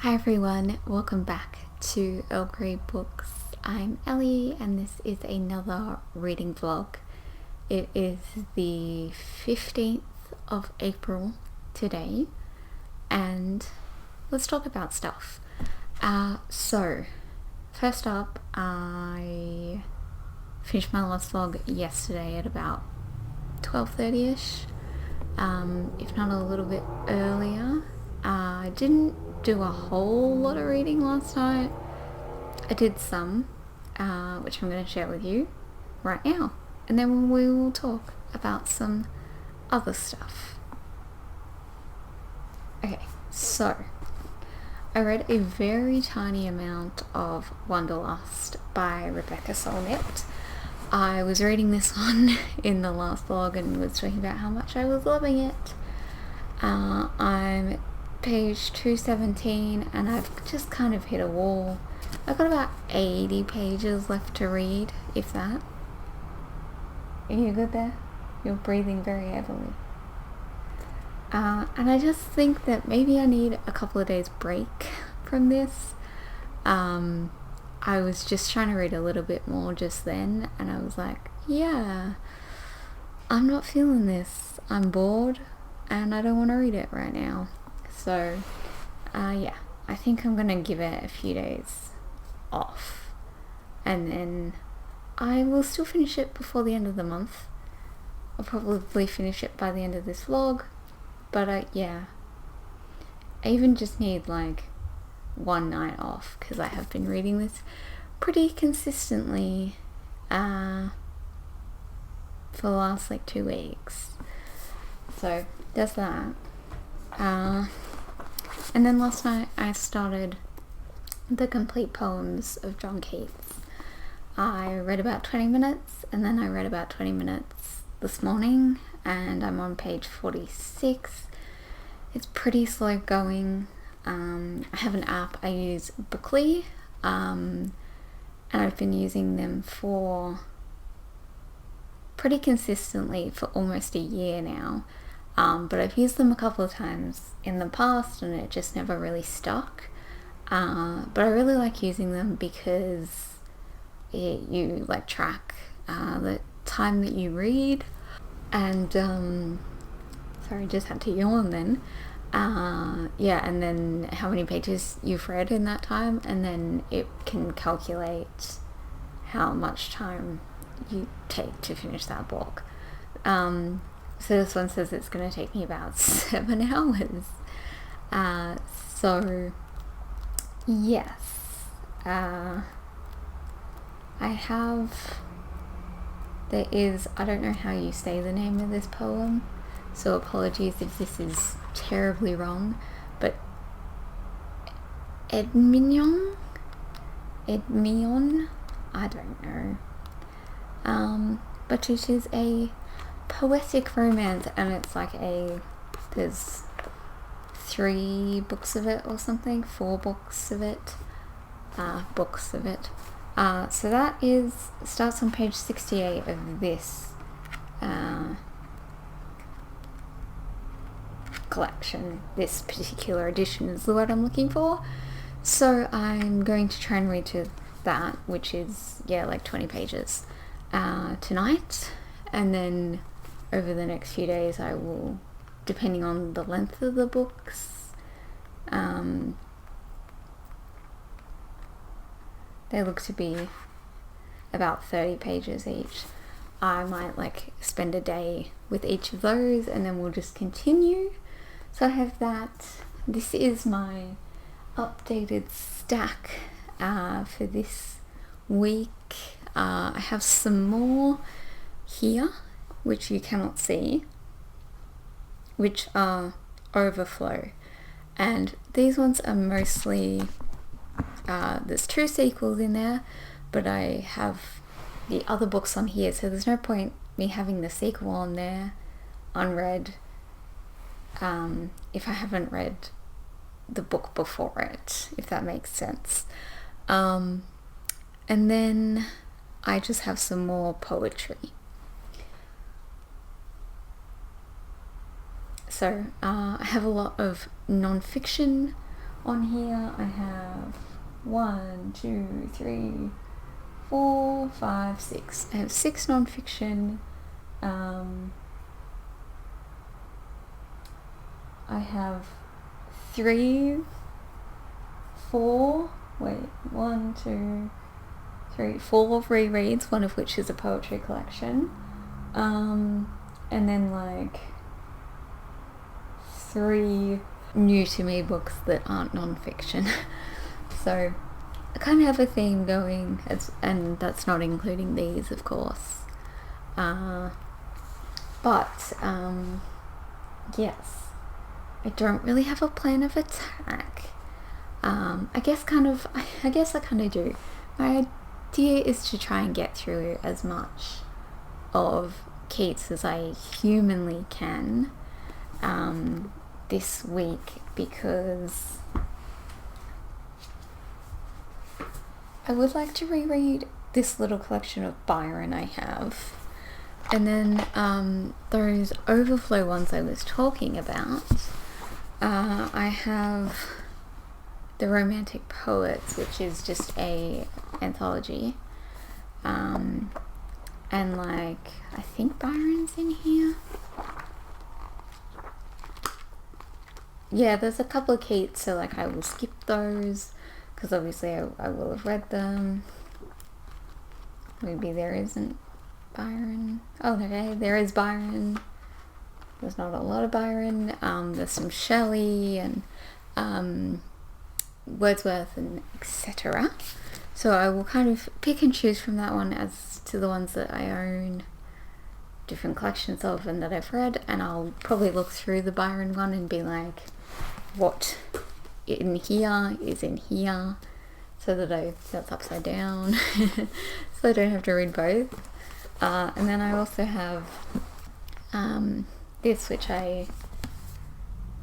Hi everyone, welcome back to Earl Grey Books. I'm Ellie and this is another reading vlog. It is the 15th of April today and let's talk about stuff. So first up, I finished my last vlog yesterday at about 12:30ish, if not a little bit earlier. I didn't do a whole lot of reading last night. I did some, which I'm going to share with you right now, and then we will talk about some other stuff. Okay, so I read a very tiny amount of Wanderlust by Rebecca Solnit. I was reading this one in the last vlog and was talking about how much I was loving it. I'm page 217 and I've just kind of hit a wall. I've got about 80 pages left to read, if that. Are you good there? You're breathing very heavily. And I just think that maybe I need a couple of days break from this. I was just trying to read a little bit more just then and I was like, yeah, I'm not feeling this. I'm bored and I don't want to read it right now. So, yeah, I think I'm going to give it a few days off and then I will still finish it before the end of the month. I'll probably finish it by the end of this vlog, but yeah, I even just need like one night off because I have been reading this pretty consistently for the last like 2 weeks. So, there's that. And then last night I started the complete poems of John Keats. I read about 20 minutes and then I read about 20 minutes this morning and I'm on page 46. It's pretty slow going. I have an app, I use Bookly, and I've been using them for pretty consistently for almost a year now. But I've used them a couple of times in the past and it just never really stuck. But I really like using them because you like track the time that you read and sorry, just had to yawn then. Yeah, and then how many pages you've read in that time, and then it can calculate how much time you take to finish that book. So this one says it's going to take me about 7 hours. So yes, I don't know how you say the name of this poem, so apologies if this is terribly wrong, but Edmignon, I don't know, but it is a poetic romance and it's like there's 3 books of it or something, 4 books of it, so that starts on page 68 of this collection. This particular edition is the word I'm looking for, so I'm going to try and read to that, which is like 20 pages tonight, and then over the next few days I will, depending on the length of the books, they look to be about 30 pages each. I might like spend a day with each of those and then we'll just continue. So I have that. This is my updated stack for this week. I have some more here which you cannot see, which are overflow, and these ones are mostly there's 2 sequels in there, but I have the other books on here, so there's no point me having the sequel on there unread if I haven't read the book before it, if that makes sense. And then I just have some more poetry. So I have a lot of non-fiction On here I have 1, 2, 3, 4, 5, 6. I have 6 non-fiction. I have 3, 4, 1, 2, 3, 4 rereads, one of which is a poetry collection. And then like 3 new to me books that aren't non-fiction. So I kind of have a theme going, and that's not including these, of course. But yes, I don't really have a plan of attack. I guess I kind of do. My idea is to try and get through as much of Keats as I humanly can this week, because I would like to reread this little collection of Byron I have, and then those overflow ones I was talking about. I have The Romantic Poets, which is just a anthology, and like I think Byron's in here. Yeah, there's a couple of Keats, so like I will skip those because obviously I will have read them. Maybe there isn't Byron. Oh, okay, there is Byron. There's not a lot of Byron. There's some Shelley and Wordsworth and etc. So I will kind of pick and choose from that one as to the ones that I own different collections of and that I've read, and I'll probably look through the Byron one and be like, what in here is in here, so that that's upside down so I don't have to read both. And then I also have this, which I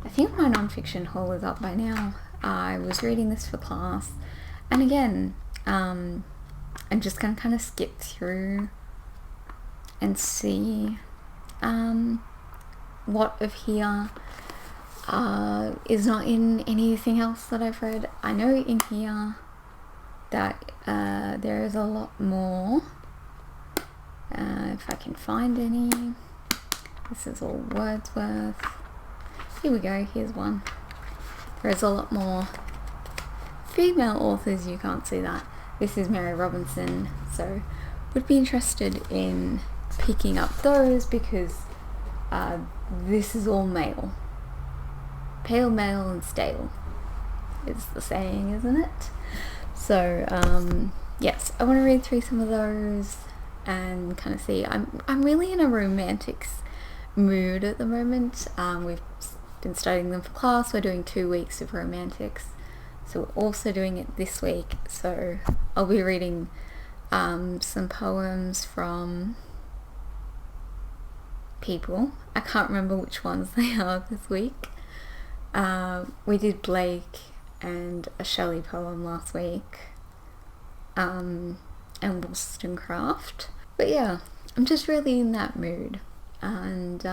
think my non-fiction haul is up by now. I was reading this for class, and again I'm just going to kind of skip through and see what of here is not in anything else that I've read. I know in here that there is a lot more, if I can find any. This is all Wordsworth. Here we go, here's one. There's a lot more female authors, you can't see that. This is Mary Robinson, so would be interested in picking up those because this is all male. Pale, male and stale is the saying, isn't it? So yes, I want to read through some of those and kind of see. I'm really in a romantics mood at the moment. We've been studying them for class. We're doing 2 weeks of romantics, so we're also doing it this week. So I'll be reading some poems from people. I can't remember which ones they are this week. We did Blake and a Shelley poem last week, and Wollstonecraft. But yeah, I'm just really in that mood, and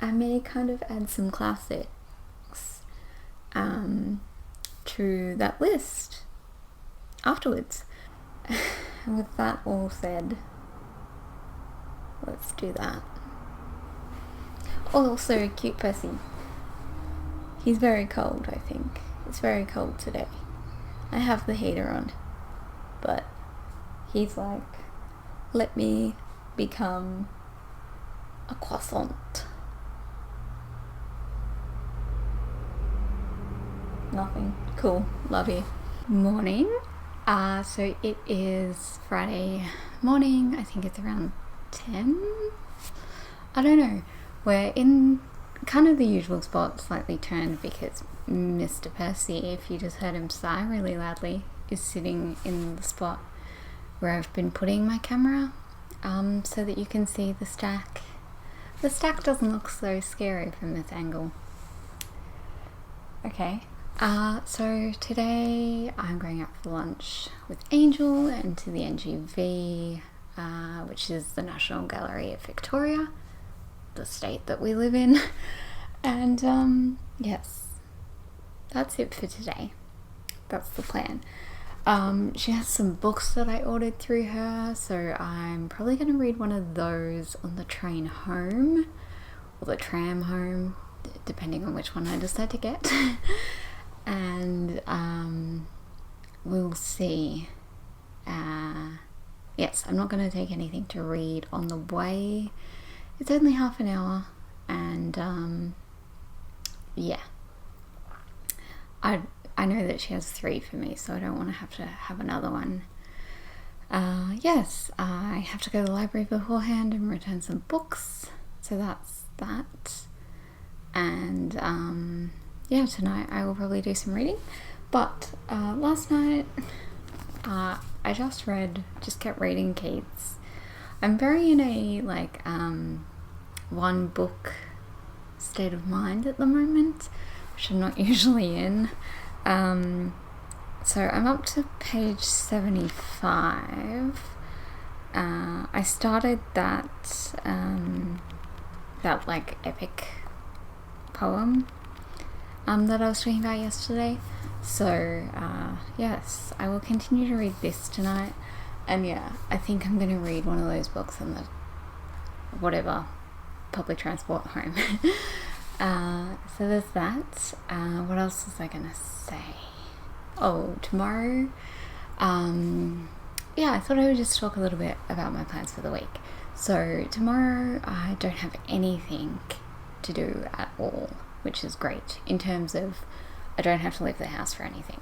I may kind of add some classics to that list afterwards. And with that all said, let's do that. Also, cute Percy. He's very cold, I think. It's very cold today. I have the heater on, but he's like, let me become a croissant. Nothing. Cool. Love you. Morning. So it is Friday morning. I think it's around 10. I don't know. We're in kind of the usual spot, slightly turned because Mr. Percy, if you just heard him sigh really loudly, is sitting in the spot where I've been putting my camera, so that you can see the stack. The stack doesn't look so scary from this angle. Okay. So today I'm going out for lunch with Angel and to the NGV, which is the National Gallery of Victoria, the state that we live in. And yes, that's it for today. That's the plan. She has some books that I ordered through her, so I'm probably going to read one of those on the train home, or the tram home, depending on which one I decide to get. And we'll see. Yes, I'm not going to take anything to read on the way. It's only half an hour, and yeah. I know that she has 3 for me, so I don't want to have another one. Yes, I have to go to the library beforehand and return some books, so that's that. And yeah, tonight I will probably do some reading. But last night I just kept reading Keats. I'm very in a one book state of mind at the moment, which I'm not usually in. So I'm up to page 75. I started that epic poem that I was talking about yesterday. So yes, I will continue to read this tonight. And yeah, I think I'm going to read one of those books on the whatever public transport home. So there's that. What else was I gonna say? Oh, tomorrow. Yeah, I thought I would just talk a little bit about my plans for the week. So tomorrow I don't have anything to do at all, which is great in terms of I don't have to leave the house for anything.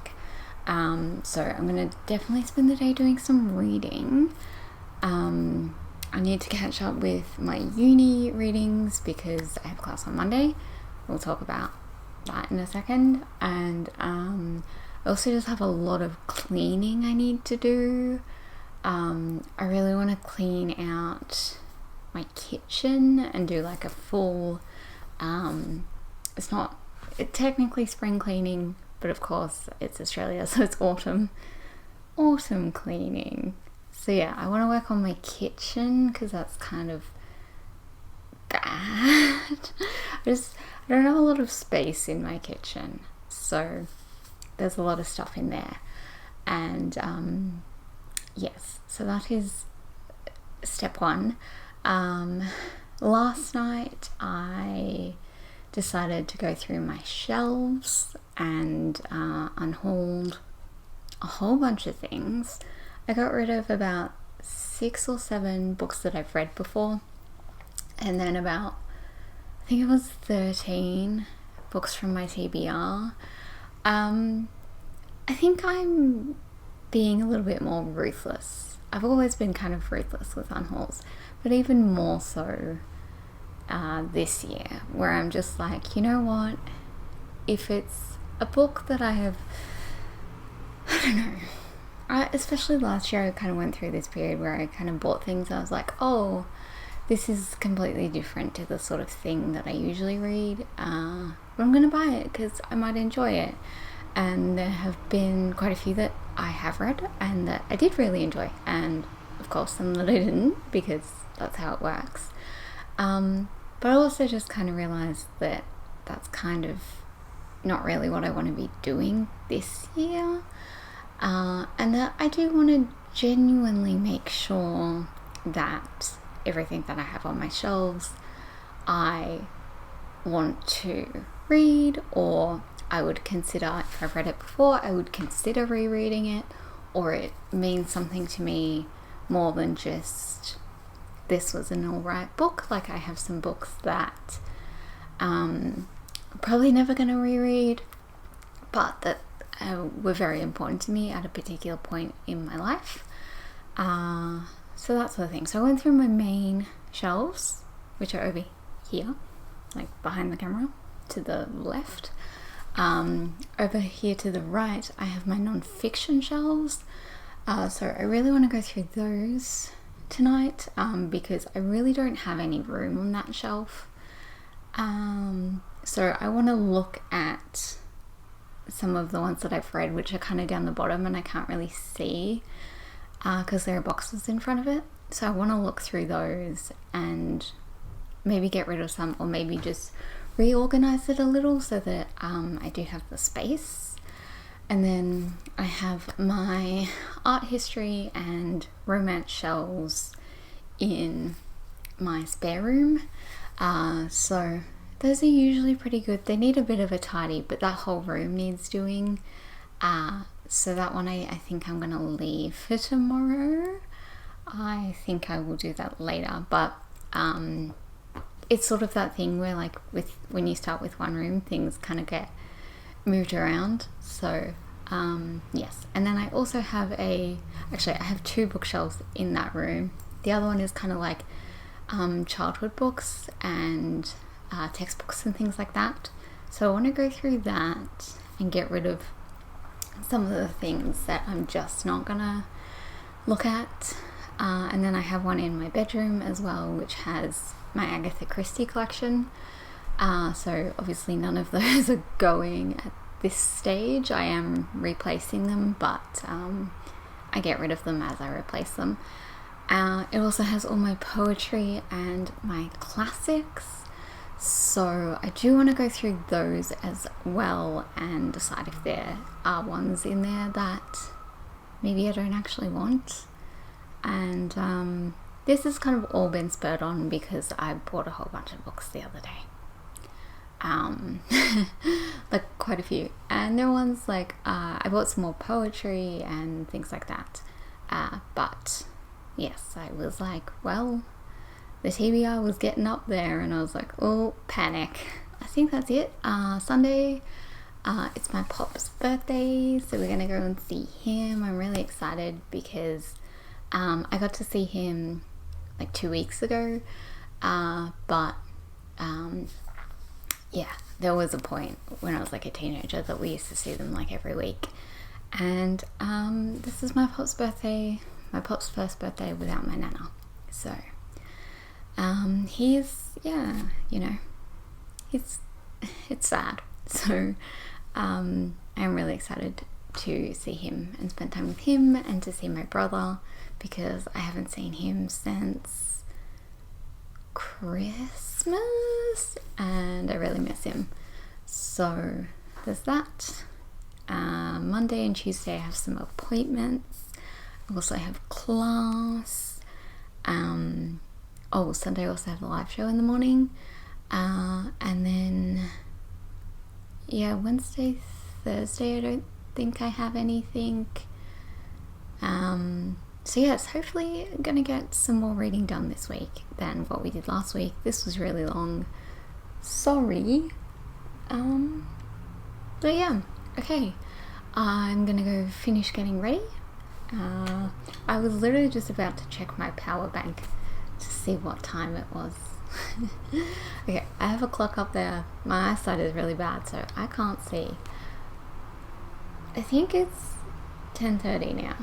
So I'm gonna definitely spend the day doing some reading. I need to catch up with my uni readings because I have class on Monday. We'll talk about that in a second. And I also just have a lot of cleaning I need to do. I really want to clean out my kitchen and do like a full, it's technically spring cleaning, but of course it's Australia, so it's autumn cleaning. So yeah, I want to work on my kitchen because that's kind of bad. I don't have a lot of space in my kitchen, so there's a lot of stuff in there. And yes, so that is step 1. Last night I decided to go through my shelves and unhauled a whole bunch of things. I got rid of about 6 or 7 books that I've read before, and then I think it was 13 books from my TBR. I think I'm being a little bit more ruthless. I've always been kind of ruthless with unhauls, but even more so this year, where I'm just like, you know what, if it's a book that I don't know, especially last year I kind of went through this period where I kind of bought things and I was like, oh, this is completely different to the sort of thing that I usually read, but I'm going to buy it because I might enjoy it. And there have been quite a few that I have read and that I did really enjoy, and of course some that I didn't, because that's how it works. But I also just kind of realised that that's kind of not really what I want to be doing this year. And that I do want to genuinely make sure that everything that I have on my shelves I want to read, or I would consider, if I've read it before, I would consider rereading it, or it means something to me more than just this was an alright book. Like, I have some books that I'm probably never going to reread, but that were very important to me at a particular point in my life. So that sort of thing. So I went through my main shelves, which are over here, like behind the camera to the left. Over here to the right, I have my non-fiction shelves. So I really want to go through those tonight, because I really don't have any room on that shelf. So I want to look at some of the ones that I've read, which are kind of down the bottom and I can't really see because there are boxes in front of it. So I want to look through those and maybe get rid of some, or maybe just reorganized it a little so that I do have the space. And then I have my art history and romance shelves in my spare room. So those are usually pretty good. They need a bit of a tidy, but that whole room needs doing. So that one I think I'm gonna leave for tomorrow. I think I will do that later, but it's sort of that thing where like when you start with one room, things kind of get moved around. So yes, and then I also have I have 2 bookshelves in that room. The other one is kind of like childhood books and textbooks and things like that. So I want to go through that and get rid of some of the things that I'm just not gonna look at. And then I have one in my bedroom as well, which has my Agatha Christie collection. So obviously none of those are going at this stage. I am replacing them, but I get rid of them as I replace them. It also has all my poetry and my classics. So I do want to go through those as well and decide if there are ones in there that maybe I don't actually want. And this has kind of all been spurred on because I bought a whole bunch of books the other day. Like quite a few. And there were ones like I bought some more poetry and things like that. But yes, I was like, well, the TBR was getting up there and I was like, oh, panic. I think that's it. Sunday, it's my pop's birthday, so we're gonna go and see him. I'm really excited because I got to see him like 2 weeks ago, but yeah, there was a point when I was like a teenager that we used to see them like every week. And this is my pop's birthday, my pop's first birthday without my nana. So he's, yeah, you know, it's sad. So I'm really excited to see him and spend time with him and to see my brother, because I haven't seen him since Christmas and I really miss him. So there's that. Monday and Tuesday I have some appointments. I also have class. Sunday I also have a live show in the morning. And then yeah, Wednesday, Thursday I don't think I have anything. So yes, hopefully I'm gonna get some more reading done this week than what we did last week. This was really long. Sorry. But yeah, okay. I'm gonna go finish getting ready. I was literally just about to check my power bank to see what time it was. Okay, I have a clock up there. My eyesight is really bad, so I can't see. I think it's 10:30 now.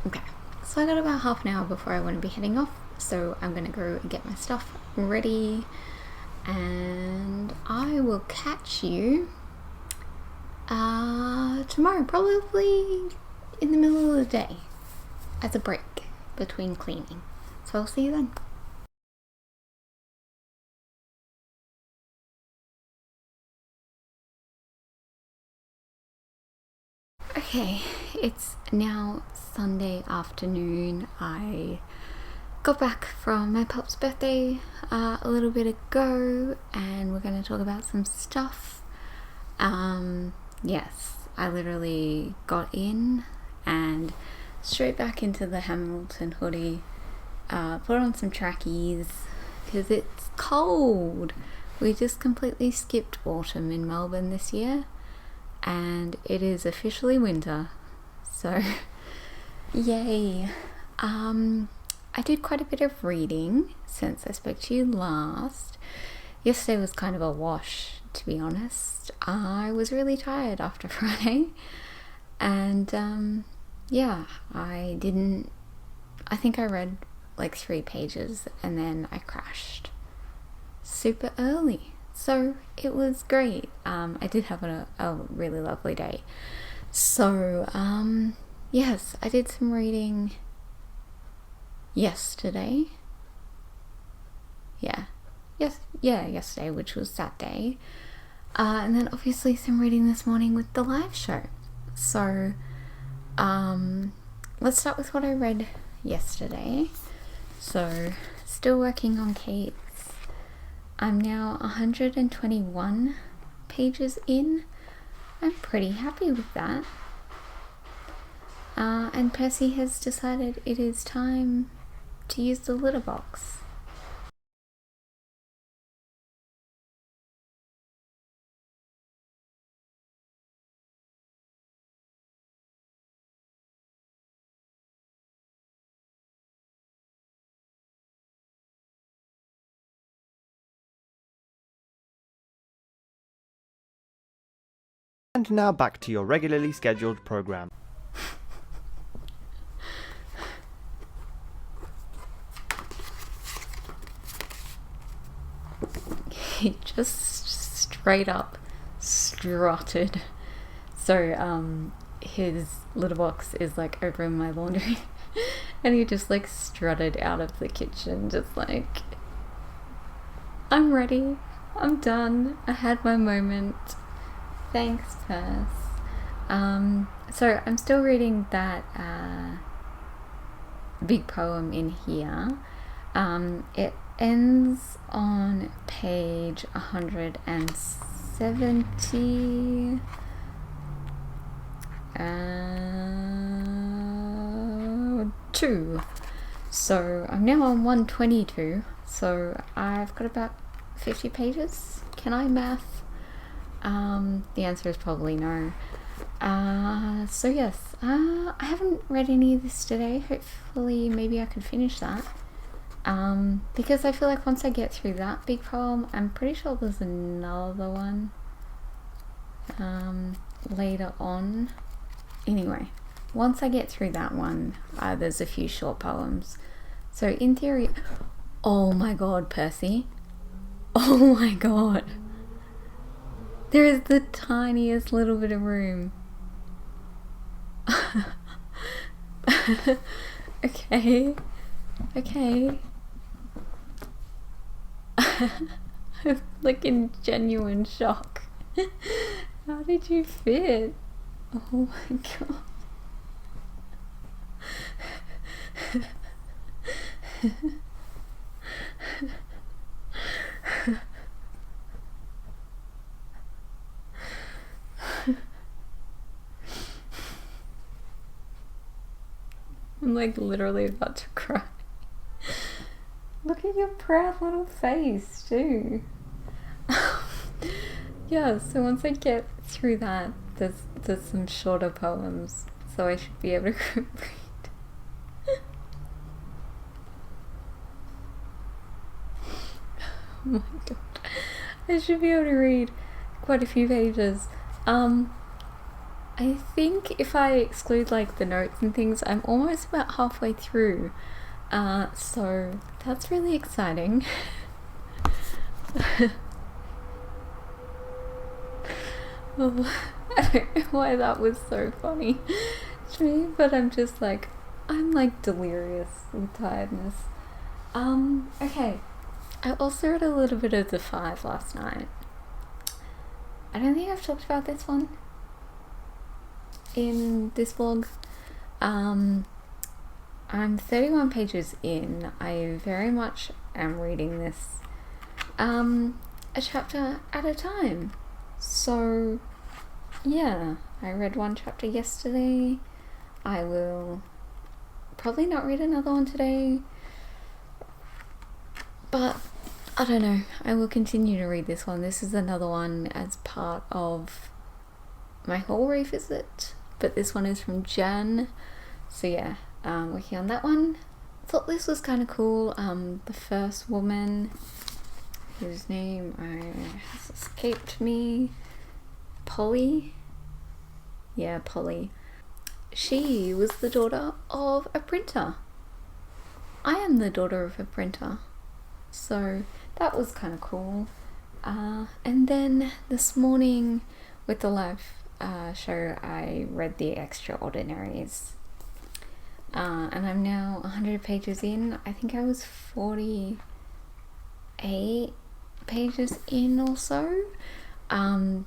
Okay, so I got about half an hour before I want to be heading off, so I'm gonna go and get my stuff ready, and I will catch you tomorrow, probably in the middle of the day as a break between cleaning. So I'll see you then. Okay, it's now Sunday afternoon. I got back from my pup's birthday a little bit ago, and we're going to talk about some stuff. Yes, I literally got in and straight back into the Hamilton hoodie, put on some trackies because it's cold. We just completely skipped autumn in Melbourne this year, and it is officially winter, so yay. I did quite a bit of reading since I spoke to you last. Yesterday was kind of a wash, to be honest. I was really tired after Friday, and yeah, I think I read like 3 pages and then I crashed super early. So it was great. I did have a really lovely day. So yes, I did some reading yesterday. Yeah, yesterday, which was Saturday. And then obviously some reading this morning with the live show. So, let's start with what I read yesterday. So, still working on Kate's. I'm now 121 pages in. I'm pretty happy with that. And Percy has decided it is time to use the litter box. And now back to your regularly scheduled program. He just straight up strutted. So his litter box is like over in my laundry and he just like strutted out of the kitchen, just like, I'm ready, I'm done, I had my moment, thanks Perth. So I'm still reading that big poem in here. It ends on page 172. So I'm now on 122. So I've got about 50 pages. Can I math? The answer is probably no. So yes, I haven't read any of this today. Hopefully maybe I could finish that. Because I feel like once I get through that big poem, I'm pretty sure there's another one later on. Anyway, once I get through that one, there's a few short poems. So in theory, oh my god, Percy. Oh my god. There is the tiniest little bit of room. Okay. I'm like in genuine shock. How did you fit? Oh my god. I'm like literally about to cry. Look at your proud little face too. Yeah, so once I get through that, there's some shorter poems, so I should be able to read. Oh my god. I should be able to read quite a few pages. I think if I exclude like the notes and things, I'm almost about halfway through. So that's really exciting. Oh, I don't know why that was so funny to me, but I'm like delirious with tiredness. Okay. I also read a little bit of The Five last night. I don't think I've talked about this one in this vlog. I'm 31 pages in. I very much am reading this a chapter at a time. So yeah, I read one chapter yesterday. I will probably not read another one today, but I don't know, I will continue to read this one. This is another one as part of my whole revisit, but this one is from Jan. So yeah, working on that one. Thought this was kind of cool. The first woman, whose name has escaped me, Polly. Yeah, Polly. She was the daughter of a printer. I am the daughter of a printer. So that was kind of cool. And then this morning with the live show, I read The Extraordinaries. And I'm now 100 pages in. I think I was 48 pages in or so.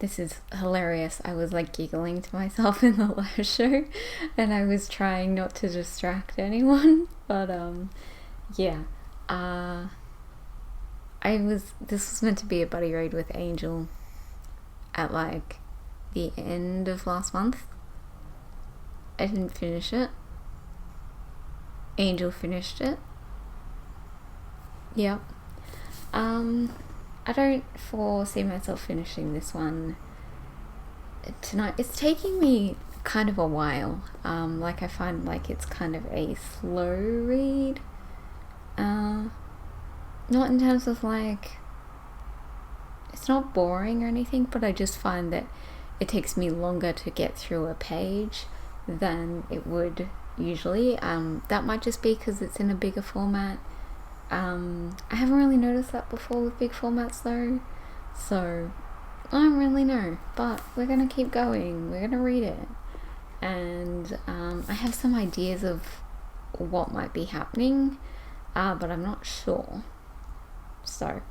This is hilarious. I was like giggling to myself in the live show, and I was trying not to distract anyone, but yeah. This was meant to be a buddy read with Angel at like the end of last month. I didn't finish it. Angel finished it. Yep. I don't foresee myself finishing this one tonight. It's taking me kind of a while. Like I find like it's kind of a slow read. Not in terms of like, it's not boring or anything, but I just find that it takes me longer to get through a page than it would usually. That might just be because it's in a bigger format. I haven't really noticed that before with big formats though, so I don't really know, but we're gonna keep going, we're gonna read it, and I have some ideas of what might be happening, but I'm not sure, so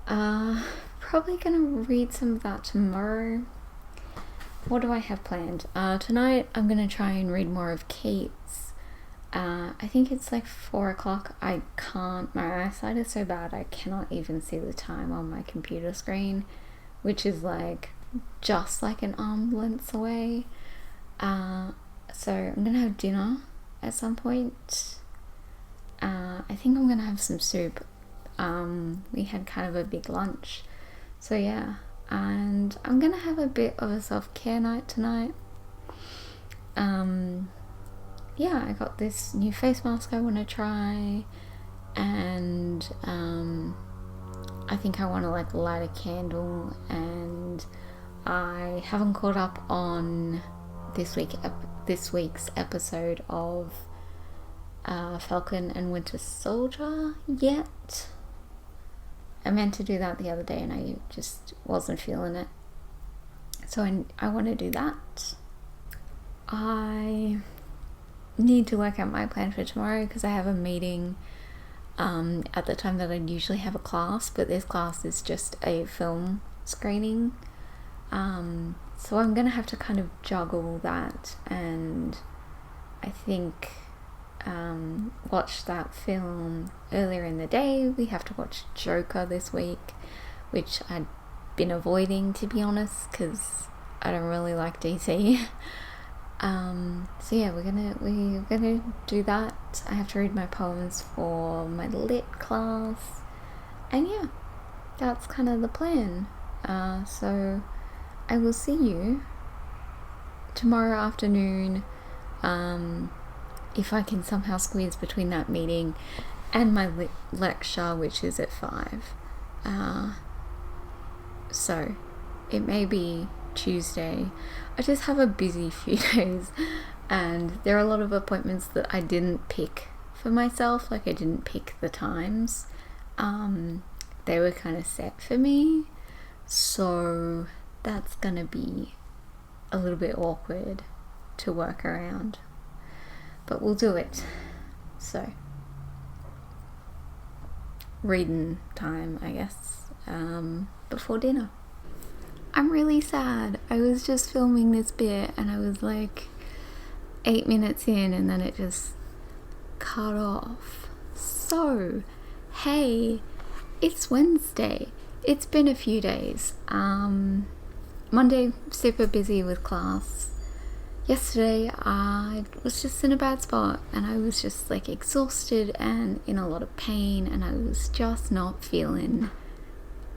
probably gonna read some of that tomorrow. What do I have planned? Tonight I'm gonna try and read more of Kate's. I think it's like 4 o'clock. I can't, my eyesight is so bad I cannot even see the time on my computer screen, which is like just like an arm length away. So I'm gonna have dinner at some point. I think I'm gonna have some soup. We had kind of a big lunch, so yeah, and I'm gonna have a bit of a self-care night tonight. Yeah, I got this new face mask I want to try, and I think I want to like light a candle, and I haven't caught up on this week's episode of Falcon and Winter Soldier yet. I meant to do that the other day and I just wasn't feeling it, so I want to do that. I need to work out my plan for tomorrow because I have a meeting at the time that I'd usually have a class, but this class is just a film screening, so I'm gonna have to kind of juggle that, and I think watch that film earlier in the day. We have to watch Joker this week, which I'd been avoiding, to be honest, because I don't really like DC. So yeah, we're gonna do that. I have to read my poems for my lit class, and yeah, that's kind of the plan. So I will see you tomorrow afternoon, if I can somehow squeeze between that meeting and my lecture, which is at 5. So it may be Tuesday. I just have a busy few days, and there are a lot of appointments that I didn't pick for myself. Like I didn't pick the times. They were kind of set for me, so that's gonna be a little bit awkward to work around, but we'll do it. So reading time, I guess, before dinner. I'm really sad. I was just filming this bit and I was like 8 minutes in and then it just cut off. So, hey, it's Wednesday. It's been a few days. Monday, super busy with class. Yesterday, I was just in a bad spot and I was just like exhausted and in a lot of pain, and I was just not feeling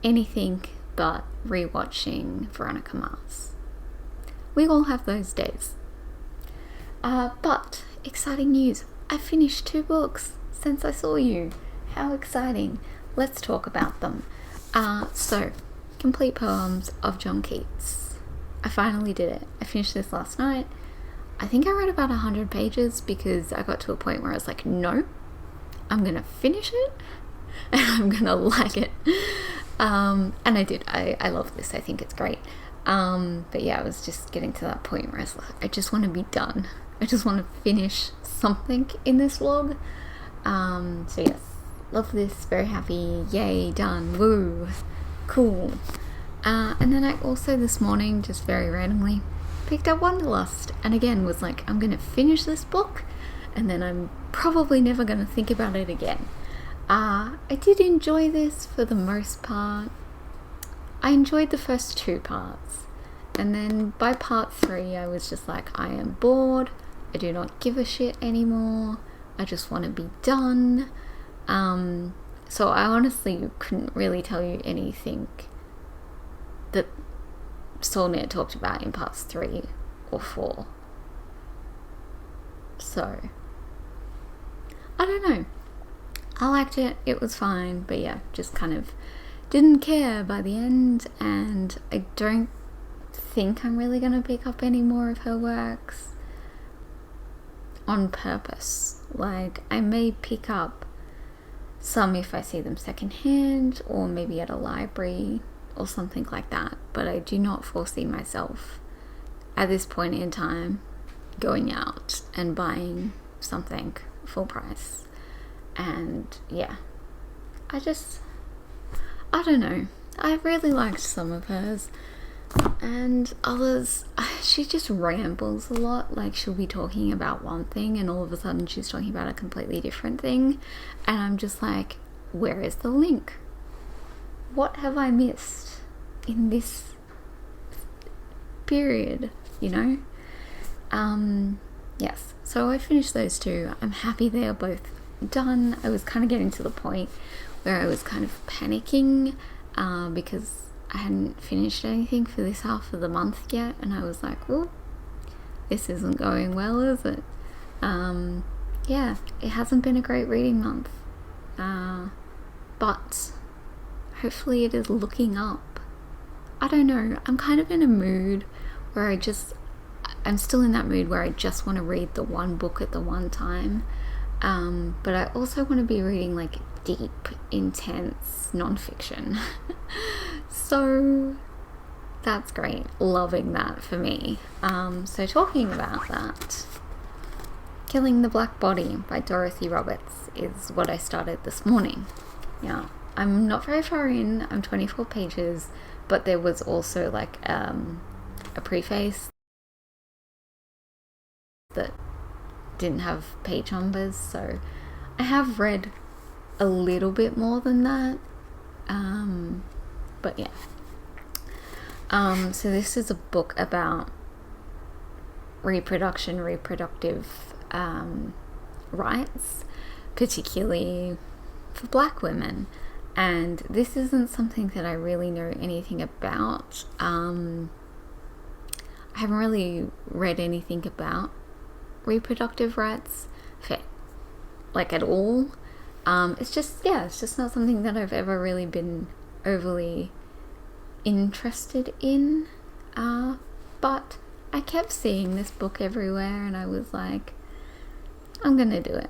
anything but rewatching Veronica Mars. We all have those days. But exciting news. I finished 2 books since I saw you. How exciting. Let's talk about them. So, Complete Poems of John Keats. I finally did it. I finished this last night. I think I read about 100 pages because I got to a point where I was like, no, I'm gonna finish it and I'm gonna like it. And I did. I love this. I think it's great. But yeah, I was just getting to that point where I was like, I just want to be done. I just want to finish something in this vlog. So yes, love this, very happy, yay, done, woo, cool. And then I also this morning, just very randomly, picked up Wanderlust, and again was like, I'm gonna finish this book, and then I'm probably never gonna think about it again. I did enjoy this for the most part. I enjoyed the first 2 parts, and then by part 3 I was just like, I am bored, I do not give a shit anymore, I just want to be done. So I honestly couldn't really tell you anything that Soulnet talked about in parts 3 or 4. So I don't know, I liked it, it was fine, but yeah, just kind of didn't care by the end, and I don't think I'm really gonna pick up any more of her works on purpose. Like, I may pick up some if I see them secondhand, or maybe at a library or something like that, but I do not foresee myself at this point in time going out and buying something full price. And yeah, I don't know, I really liked some of hers, and others, she just rambles a lot. Like, she'll be talking about one thing and all of a sudden she's talking about a completely different thing, and I'm just like, where is the link? What have I missed in this period, you know? Yes, so I finished those 2. I'm happy they are both done. I was kind of getting to the point where I was kind of panicking because I hadn't finished anything for this half of the month yet, and I was like, well, this isn't going well, is it? Yeah, it hasn't been a great reading month, but hopefully it is looking up. I don't know, I'm kind of in a mood where I'm still in that mood where I just want to read the one book at the one time, but I also want to be reading like deep, intense non-fiction. So that's great, loving that for me. So talking about that, Killing the Black Body by Dorothy Roberts is what I started this morning. Now, I'm not very far in, I'm 24 pages, but there was also like a preface that didn't have page numbers, so I have read a little bit more than that, but yeah. So this is a book about reproductive rights, particularly for Black women, and this isn't something that I really know anything about. I haven't really read anything about reproductive rights at all. It's just not something that I've ever really been overly interested in, but I kept seeing this book everywhere and I was like, I'm gonna do it,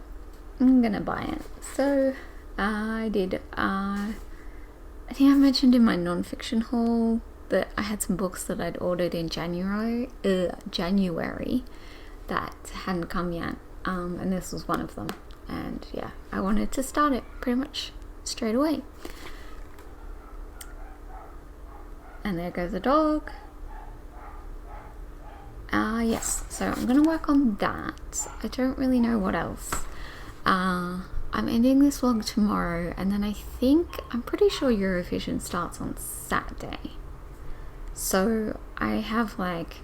I'm gonna buy it. So I did. I think I mentioned in my non-fiction haul that I had some books that I'd ordered in January that hadn't come yet, and this was one of them, and yeah, I wanted to start it pretty much straight away. And there goes the dog. Yes, so I'm gonna work on that. I don't really know what else. I'm ending this vlog tomorrow, and then I'm pretty sure Eurovision starts on Saturday. So I have like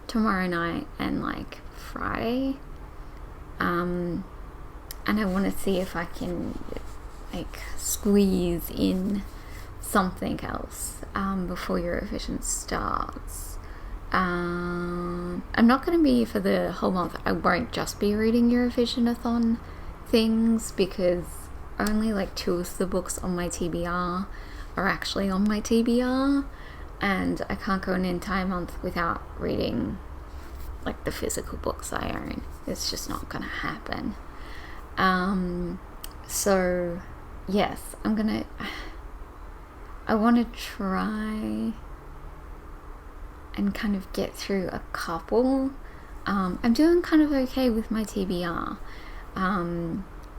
tomorrow night and like Friday, and I want to see if I can like squeeze in something else before Eurovision starts. I'm not going to be for the whole month. I won't just be reading Eurovision-a-thon things, because only like 2 of the books on my TBR are actually on my TBR, and I can't go an entire month without reading like the physical books I own. It's just not gonna happen. So yes, I want to try and kind of get through a couple. I'm doing kind of okay with my TBR,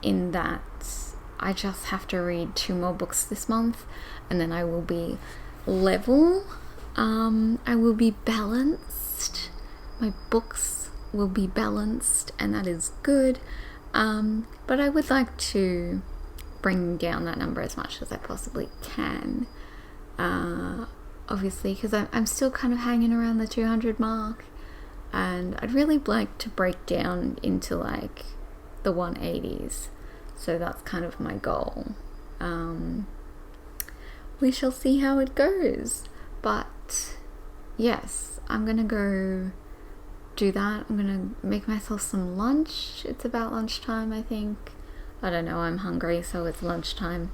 in that I just have to read 2 more books this month, and then I will be level. I will be balanced. My books will be balanced, and that is good. But I would like to bring down that number as much as I possibly can. Obviously, because I'm still kind of hanging around the 200 mark, and I'd really like to break down into like the 180s. So that's kind of my goal. We shall see how it goes. But yes, I'm gonna go do that. I'm gonna make myself some lunch. It's about lunchtime, I think. I don't know, I'm hungry, so it's lunchtime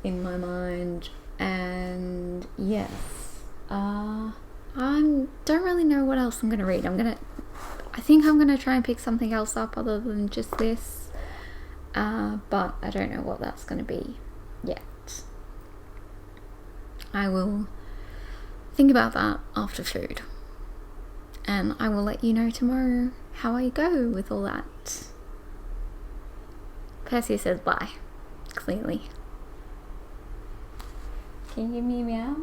in my mind. And yes, I don't really know what else I'm gonna read. I think I'm gonna try and pick something else up other than just this. But I don't know what that's gonna be yet. I will think about that after food, and I will let you know tomorrow how I go with all that. Percy says bye, clearly. Can you give me a meow?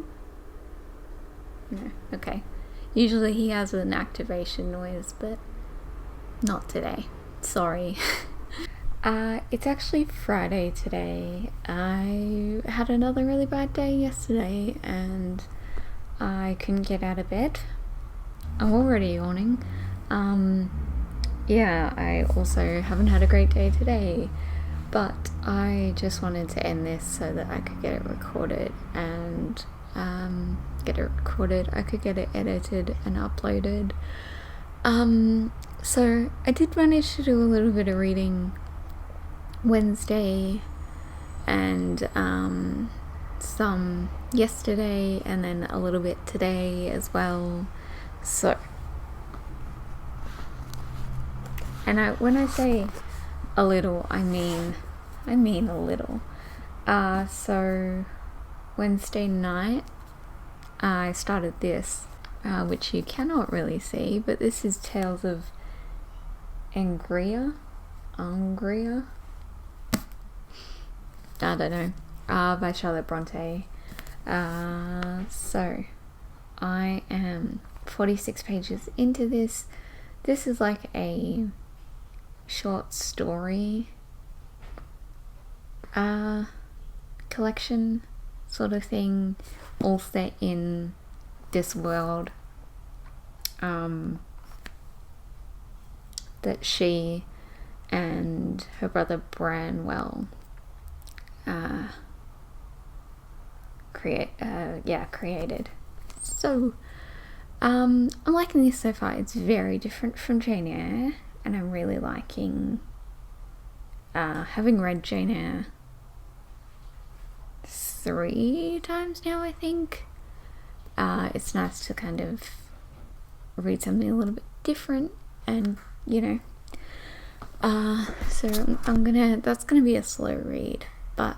No, okay. Usually he has an activation noise, but not today. Sorry. It's actually Friday today. I had another really bad day yesterday and I couldn't get out of bed. I'm already yawning. Yeah, I also haven't had a great day today, but I just wanted to end this so that I could get it recorded and I could get it edited and uploaded. So I did manage to do a little bit of reading Wednesday and some yesterday, and then a little bit today as well. So, and when I say a little, I mean a little. So Wednesday night I started this, which you cannot really see, but this is Tales of Angria. I don't know, by Charlotte Bronte. So I am 46 pages into this. This is like a short story collection sort of thing, all set in this world that she and her brother Branwell created. So I'm liking this so far. It's very different from Jane Eyre, and I'm really liking having read Jane Eyre 3 times now, I think. It's nice to kind of read something a little bit different, and so that's gonna be a slow read, but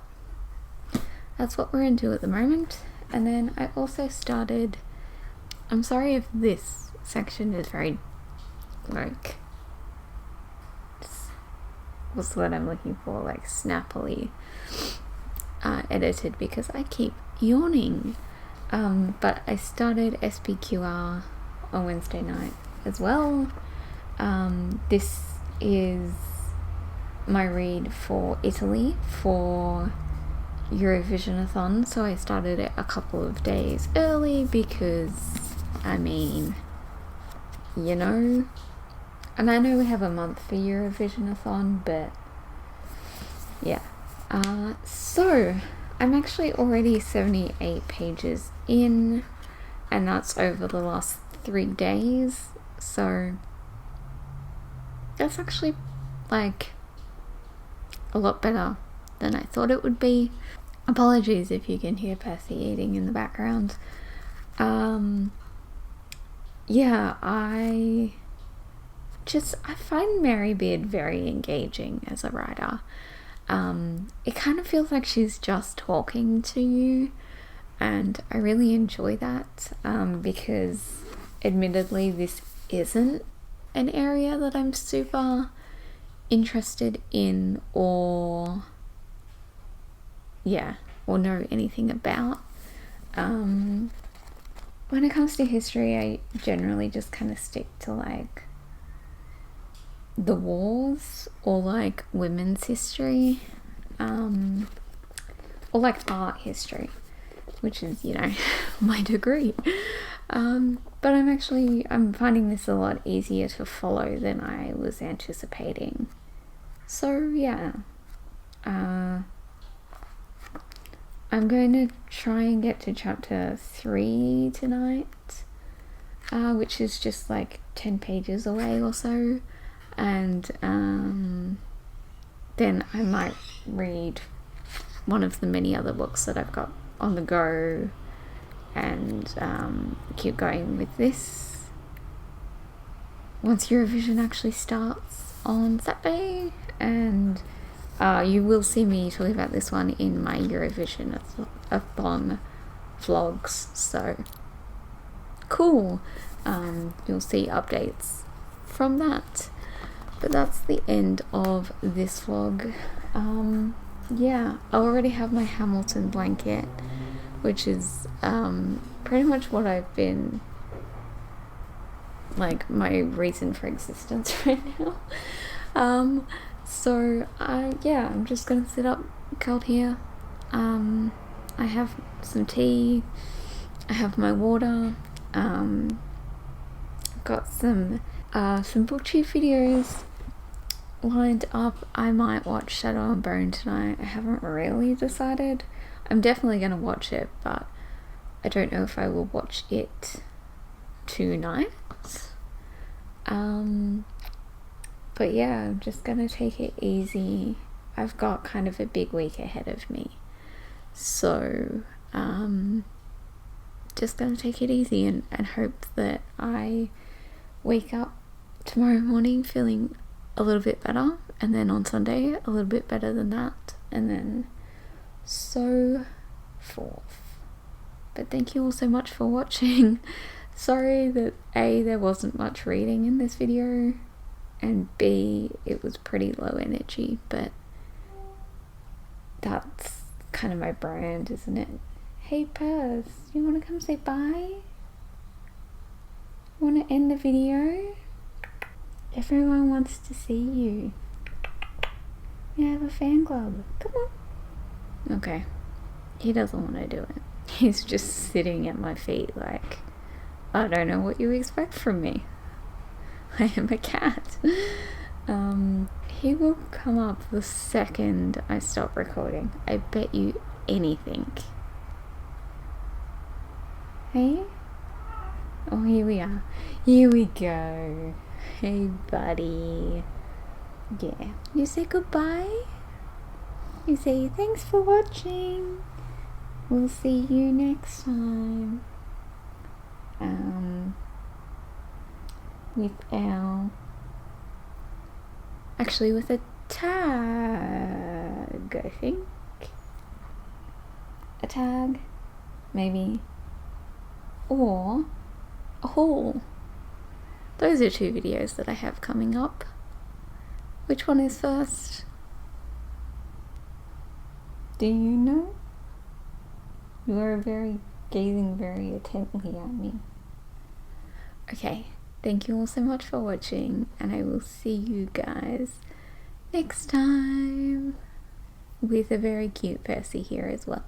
that's what we're into at the moment. And then I also started, I'm sorry if this section is very like, what's the word I'm looking for, like snappily edited, because I keep yawning. But I started SPQR on Wednesday night as well. This is my read for Italy for Eurovision-a-thon, so I started it a couple of days early because, and I know we have a month for Eurovision-a-thon, but yeah. So I'm actually already 78 pages in, and that's over the last 3 days, so that's actually like a lot better than I thought it would be. Apologies if you can hear Percy eating in the background. Yeah, I find Mary Beard very engaging as a writer. It kind of feels like she's just talking to you, and I really enjoy that, because admittedly this isn't an area that I'm super interested in or or know anything about. When it comes to history, I generally just kind of stick to like the wars or like women's history, or like art history, which is, you know, my degree. But I'm finding this a lot easier to follow than I was anticipating. So yeah, I'm going to try and get to chapter 3 tonight, which is just like 10 pages away or so, and then I might read one of the many other books that I've got on the go, and keep going with this once Eurovision actually starts on Saturday. And you will see me talking about this one in my Eurovision-a-thon vlogs, so cool. You'll see updates from that. But that's the end of this vlog. Yeah, I already have my Hamilton blanket, which is pretty much what I've been, like, my reason for existence right now. So yeah, I'm just gonna sit up curled here. I have some tea, I have my water, got some BookTube videos lined up. I might watch Shadow and Bone tonight. I haven't really decided. I'm definitely gonna watch it, but I don't know if I will watch it tonight. But yeah, I'm just gonna take it easy. I've got kind of a big week ahead of me, so just gonna take it easy and hope that I wake up tomorrow morning feeling a little bit better, and then on Sunday a little bit better than that, and then so forth. But thank you all so much for watching. Sorry that A, there wasn't much reading in this video, and B, it was pretty low energy, but that's kind of my brand, isn't it? Hey Purse, you want to come say bye? Want to end the video? Everyone wants to see you. We have a fan club. Come on. Okay. He doesn't want to do it. He's just sitting at my feet like, I don't know what you expect from me. I am a cat. He will come up the second I stop recording. I bet you anything. Hey? Oh, here we are. Here we go. Hey, buddy. Yeah. You say goodbye? You say thanks for watching. We'll see you next time. With a tag, I think. A tag, maybe. Or a haul. Those are 2 videos that I have coming up. Which one is first? Do you know? You are gazing very intently at me. Okay, thank you all so much for watching, and I will see you guys next time with a very cute Percy here as well.